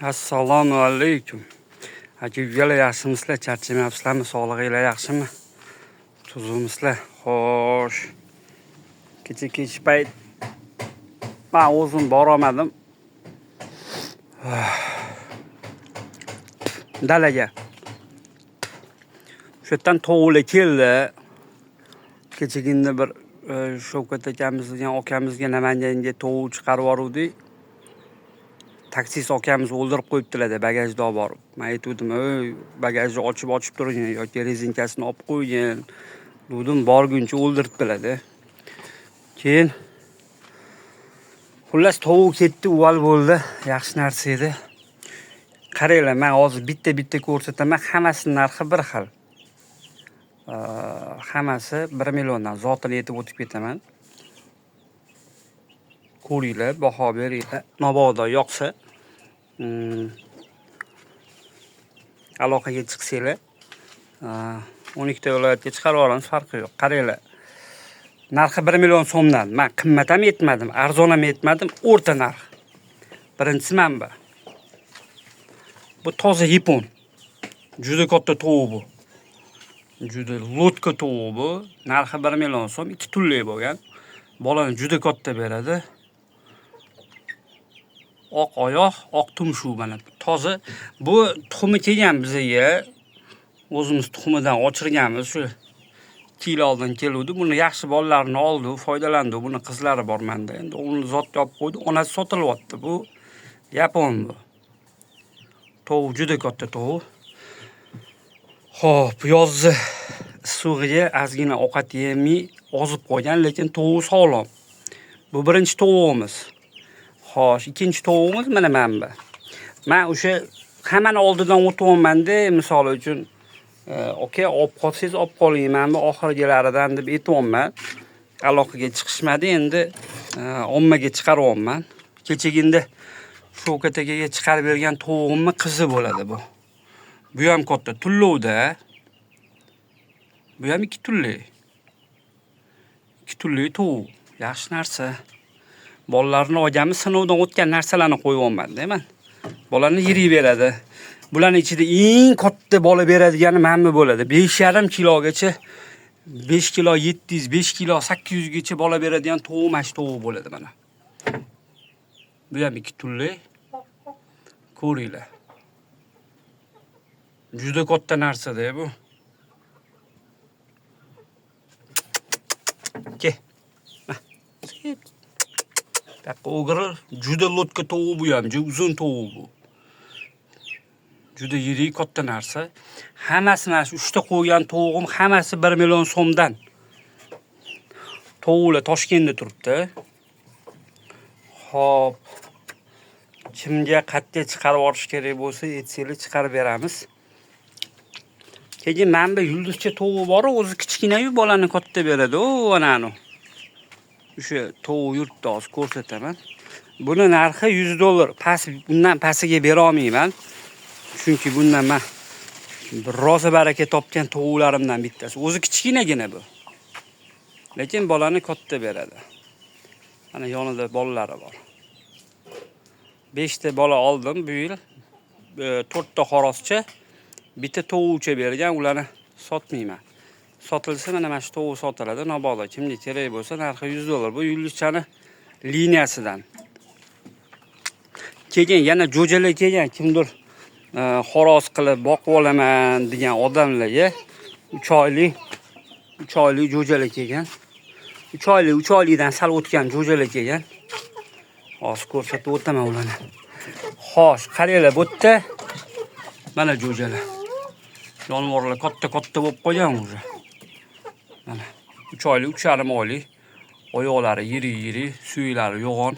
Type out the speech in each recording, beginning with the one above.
Assalomu alaykum. Akivgalar yaxshimisizlar? Charchamayapsizlarmi? Sog'lig'inglar yaxshimi? Tuzimizlar. Xo'sh. Kecha payt men o'zim borolmadim. Dalaga. Shu yerdan tovuqlar keldi. Kechagina bir Shavkat akamiz degan akamizga Namanganga tovuq chiqarib yuboruvdik. Taksist akamiz o'ldirib qo'yibdilar-da bagajda olib borib. Men aytdim, "Ey, bagajni ochib turing yoki rezinkasini olib qo'ying." Dedim, borguncha o'ldiribdilar-da. Keyin xullas tovuq ketdi, uval bo'ldi. Yaxshi narsa edi. Qaranglar, men hozir bitta ko'rsataman. Hammasi narxi bir xil. Hammasi 1 milliondan zotini aytib o'tib ketaman. Ko'ringlar, baho beringlar. Mabodo yoqsa, aloqaga chiqsanglar, 12 ta viloyatga chiqarib olamiz, farqi yo'q. Qaranglar. Narxi 1 million so'mdan. Men qimmat ham aytmadim, arzon ham aytmadim, o'rta narx. Birinchisi mana bu. Bu toza yapon. Juda katta tovuq bu. Juda lotka tovuq bu. Narxi 1 million so'm, 2 tullik bo'lgan. Bolani juda katta beradi. Oq oyoq, oq tumshuq mana. Toza. Bu tuxumi kelgan bizga. O'zimiz tuxumidan ochirganmiz shu 2 yil oldin keluvdi. Buni yaxshi bolalarini oldi, foydalandi. Buni qizlari bor menda. Endi uni zot olib qo'ydi. Onasi sotilyapti. Bu yapon bu. Tovuq juda katta tovuq. Xo'p, yozni suvga ozgina ovqat yemay ozib qo'ygan, lekin tovuq sog'lom. Bu birinchi tovuqimiz. Xo'sh, ikkinchi tovuqimiz mana bu. Men o'sha hammani oldidan o'tyapman-da, misol uchun aka olib qolsangiz olib qoling, men bu oxirgilaridan deb aytyapman. Aloqaga chiqishmadi, endi ommaga chiqaryapman. Kechaginda Shavkat akaga chiqarib bergan tovuqimni qizi bo'ladi bu. Bu ham katta tullovda. Bu ham 2 tullik. 2 tullik tovuq. Yaxshi narsa. Bolalarni olganmiz, sinovdan o'tgan narsalarni qo'yyapman-da men. Bolani yiriy beradi. Bularning ichida eng katta bola beradigani mana bu bo'ladi. 5,5 kilogacha, 5 kilo 700, 5 kilo 800 gacha bola beradigan tovuq mash tovuq bo'ladi mana. Bu ham 2 tullik. Ko'ringlar. Juda katta narsa-da bu. Ke. O'g'ri juda lotka tovuq bu ham, juda uzun tovuq bu. Juda yirik katta narsa. Hammasi mana shu 3 ta qo'ygan tovuqim hammasi 1 million so'mdan. Tovuqlar Toshkentda turibdi. Xo'p. Kimga qattiq chiqarib olish kerak bo'lsa, aytsanglar chiqarib beramiz. Keyin mana bu yulduzcha tovuq bor, o'zi kichkina-yu bolani katta beradi. O, ana. O'sha tovuq yurtda hozir ko'rsataman. Buni narxi $100. Bundan pastiga bera olmayman. Chunki bundan men rosa baraka topgan tovuqlarimdan bittasi. O'zi kichkinagina bu. Lekin bolani katta beradi. Mana yonida bolalari bor. 5 ta bola oldim bu yil. 4 ta xoroscha, bitta tovuqcha bergan, ularni sotmayman. Sotilsa mana shu tovuq sotiladi. Mabodo kimga kerak bo'lsa narxi $100. Bu yulduzchani liniyasidan. Keyin yana jo'jalar kelgan, kimdir xoros qilib boqib olaman degan odamlarga 3 oylik jo'jalar kelgan. 3 oylikdan sal o'tgan jo'jalar kelgan. Hozir ko'rsatib o'taman ularni. Xo'sh, qaranglar, bu yerda mana jo'jalar. Jonivorlar katta bo'lib qolgan o'zi. Mana 3 oylik, 3,5 oylik. Oyoqlari yirik, suylari yo'g'on.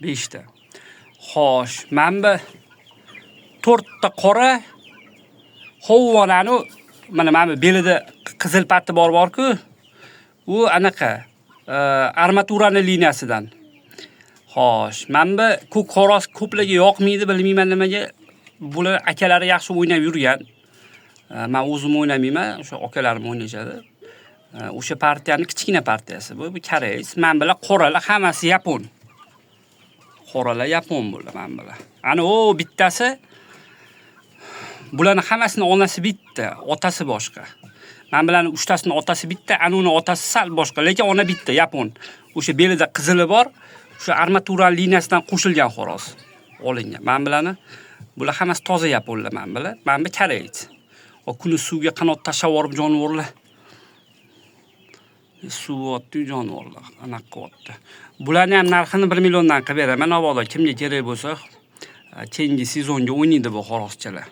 5 ta. Xo'sh, mana bu 4 ta qora hovvonani mana bu belida qizil patti bor-ku. U anaqa armaturani liniyasidan. Xo'sh, mana bu ko'k xoros ko'plarga yoqmaydi, bilmayman nimaga. Bular akalari yaxshi o'ynab yurgan. Men o'zim o'ynamayman, o'sha akalarim o'ynashadi. O'sha partiyaning kichkina partiyasi. Bu koreys. Men bilan qoralar hammasi yapon. Qoralar yapon bular men bilan. Ana o bittasi bularning hammasini onasi bitta, otasi boshqa. Men bilan 3 tasini otasi bitta, ana uni otasi sal boshqa, lekin ona bitta, yapon. O'sha belida qizili bor, o'sha armatura liniyasidan qo'shilgan xo'roz olingan. Men bilan bular hammasi toza yaponlar men bilan. Men bu koreys. O kuni suvga qanot tashlab yorib jonivorlar. Suv otdi jonivorlar, anaqa qilyapti. Bularni ham narxini 1 milliondan qilib beraman, avvalo kimga kerak bo'lsa, keyingi sezonga o'ynaydi bu xoroschalar.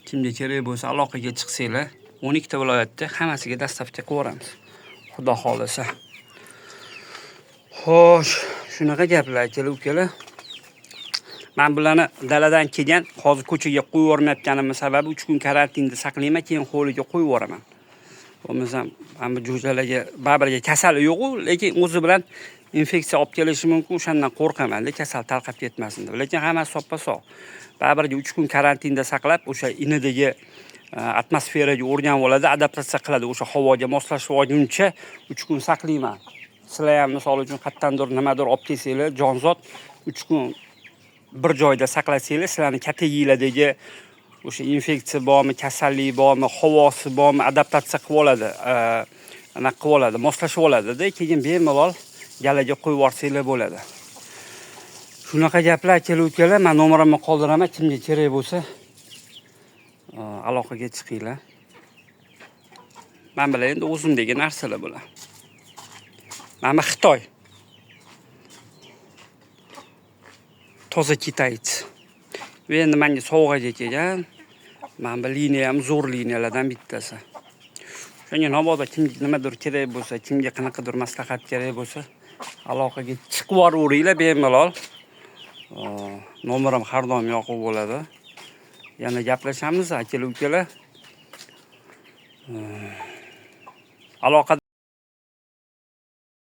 Kimga kerak bo'lsa aloqaga chiqsanglar, 12 ta viloyatda hammasiga dostavka qilib yuboramiz. Xudo xolasa. Xo'sh, shunaqa gaplar aka-ukalar. Men bularni daladan kelgan, hozir ko'chaga qo'yib yubormayotganimning sababi 3 kun karantinda saqlayman, keyin hovliga qo'yib yuboraman. Bo'lmasam, bu jo'jalarga baribir kasali yo'q-ku, lekin o'zi bilan infeksiya olib kelishi mumkin, o'shandan qo'rqaman-da, kasal tarqab ketmasin deb. Lekin hammasi soppa-sog'. Baribir 3 kun karantinda saqlab, o'sha inidagi atmosferaga o'rganib oladi, adaptatsiya qiladi, o'sha havoga moslashib olguncha 3 kun saqlayman. Sizlar ham misol uchun qattandir nimadir olib kelsanglar, jonzot 3 kun bir joyda saqlasanglar, sizlarning kattaginglardagi o'sha infeksiya bormi, kasallik bormi, havosi bormi, adaptatsiya qilib oladi, anaqa qilib oladi, moslashib oladi-da, keyin bemalol galaga qo'yib yuborsanglar bo'ladi. Shunaqa gaplar aka-ukalar, men nomerimni qoldiraman, kimga kerak bo'lsa aloqaga chiqinglar. Men bilan endi o'zimdagi narsalar bular. Mana Xitoy. Toza kitayc. Va endi menga sovg'aga kelgan. Men bu liniya ham zo'r liniyalardan bittasi. Shunga mabodo kimga nimadir kerak bo'lsa, kimga qanaqadir maslahat kerak bo'lsa, aloqaga chiqib yuboringlar bemalol. Nomerim har doim yoqib bo'ladi. Yana gaplashamiz aka-ukalar. Aloqa